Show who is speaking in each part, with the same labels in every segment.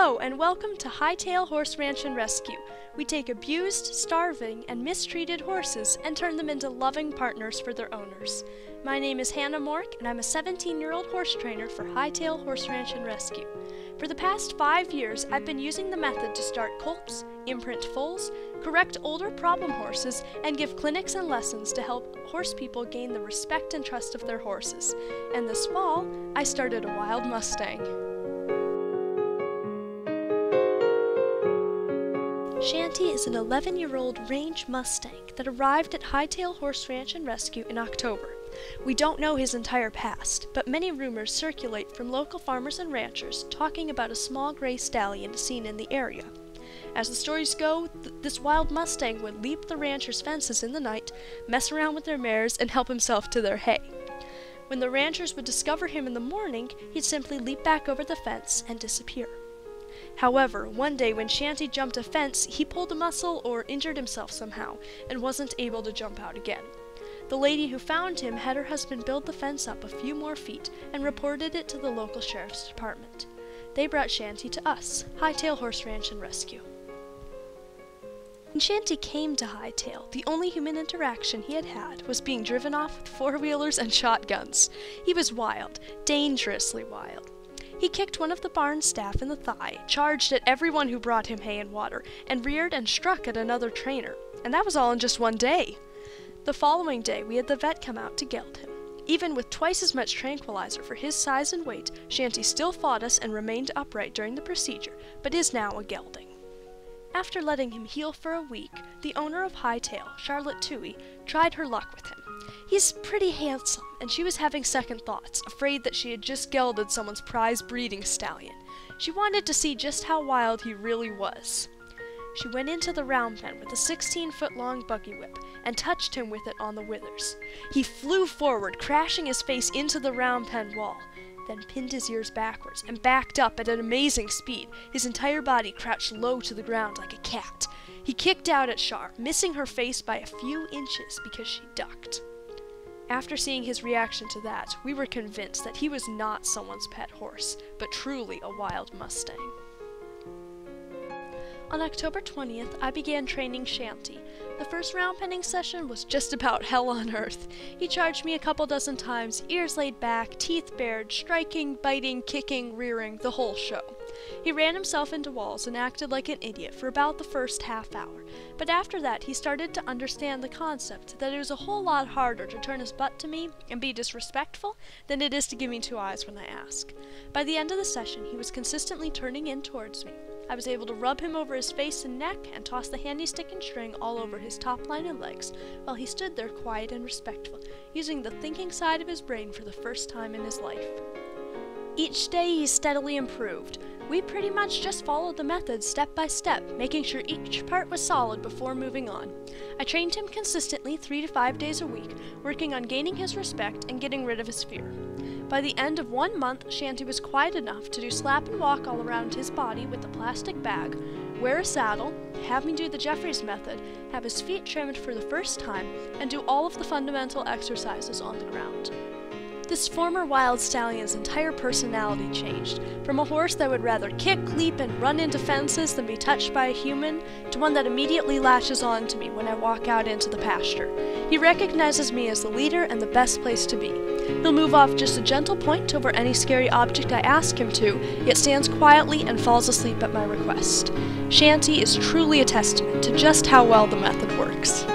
Speaker 1: Hello, and welcome to Hightail Horse Ranch and Rescue. We take abused, starving, and mistreated horses and turn them into loving partners for their owners. My name is Hannah Mork, and I'm a 17-year-old horse trainer for Hightail Horse Ranch and Rescue. For the past 5 years, I've been using the method to start colts, imprint foals, correct older problem horses, and give clinics and lessons to help horse people gain the respect and trust of their horses. And this fall, I started a wild Mustang. Shanti is an 11-year-old range Mustang that arrived at Hightail Horse Ranch and Rescue in October. We don't know his entire past, but many rumors circulate from local farmers and ranchers talking about a small gray stallion seen in the area. As the stories go, this wild Mustang would leap the ranchers' fences in the night, mess around with their mares, and help himself to their hay. When the ranchers would discover him in the morning, he'd simply leap back over the fence and disappear. However, one day when Shanti jumped a fence, he pulled a muscle or injured himself somehow, and wasn't able to jump out again. The lady who found him had her husband build the fence up a few more feet and reported it to the local sheriff's department. They brought Shanti to us, Hightail Horse Ranch and Rescue. When Shanti came to Hightail, the only human interaction he had was being driven off with four-wheelers and shotguns. He was wild, dangerously wild. He kicked one of the barn staff in the thigh, charged at everyone who brought him hay and water, and reared and struck at another trainer. And that was all in just one day. The following day, we had the vet come out to geld him. Even with twice as much tranquilizer for his size and weight, Shanti still fought us and remained upright during the procedure, but is now a gelding. After letting him heal for a week, the owner of Hightail, Charlotte Toohey, tried her luck with him. He's pretty handsome, and she was having second thoughts, afraid that she had just gelded someone's prize breeding stallion. She wanted to see just how wild he really was. She went into the round pen with a 16-foot-long buggy whip and touched him with it on the withers. He flew forward, crashing his face into the round pen wall, then pinned his ears backwards and backed up at an amazing speed, his entire body crouched low to the ground like a cat. He kicked out at Char, missing her face by a few inches because she ducked. After seeing his reaction to that, we were convinced that he was not someone's pet horse, but truly a wild Mustang. On October 20th, I began training Shanti. The first round penning session was just about hell on earth. He charged me a couple dozen times, ears laid back, teeth bared, striking, biting, kicking, rearing, the whole show. He ran himself into walls and acted like an idiot for about the first half hour, but after that he started to understand the concept that it was a whole lot harder to turn his butt to me and be disrespectful than it is to give me two eyes when I ask. By the end of the session, he was consistently turning in towards me. I was able to rub him over his face and neck and toss the handy stick and string all over his top line and legs, while he stood there quiet and respectful, using the thinking side of his brain for the first time in his life. Each day he steadily improved. We pretty much just followed the method step by step, making sure each part was solid before moving on. I trained him consistently 3 to 5 days a week, working on gaining his respect and getting rid of his fear. By the end of 1 month, Shanti was quiet enough to do slap and walk all around his body with a plastic bag, wear a saddle, have me do the Jeffries method, have his feet trimmed for the first time, and do all of the fundamental exercises on the ground. This former wild stallion's entire personality changed, from a horse that would rather kick, leap, and run into fences than be touched by a human, to one that immediately latches on to me when I walk out into the pasture. He recognizes me as the leader and the best place to be. He'll move off just a gentle point over any scary object I ask him to, yet stands quietly and falls asleep at my request. Shanti is truly a testament to just how well the method works.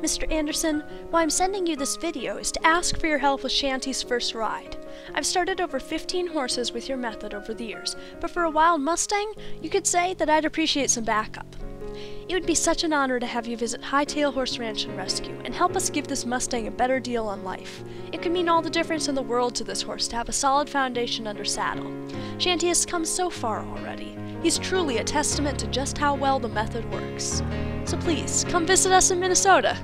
Speaker 1: Mr. Anderson, why I'm sending you this video is to ask for your help with Shanti's first ride. I've started over 15 horses with your method over the years, but for a wild Mustang, you could say that I'd appreciate some backup. It would be such an honor to have you visit Hightail Horse Ranch and Rescue and help us give this Mustang a better deal on life. It could mean all the difference in the world to this horse to have a solid foundation under saddle. Shanti has come so far already. He's truly a testament to just how well the method works. So please, come visit us in Minnesota.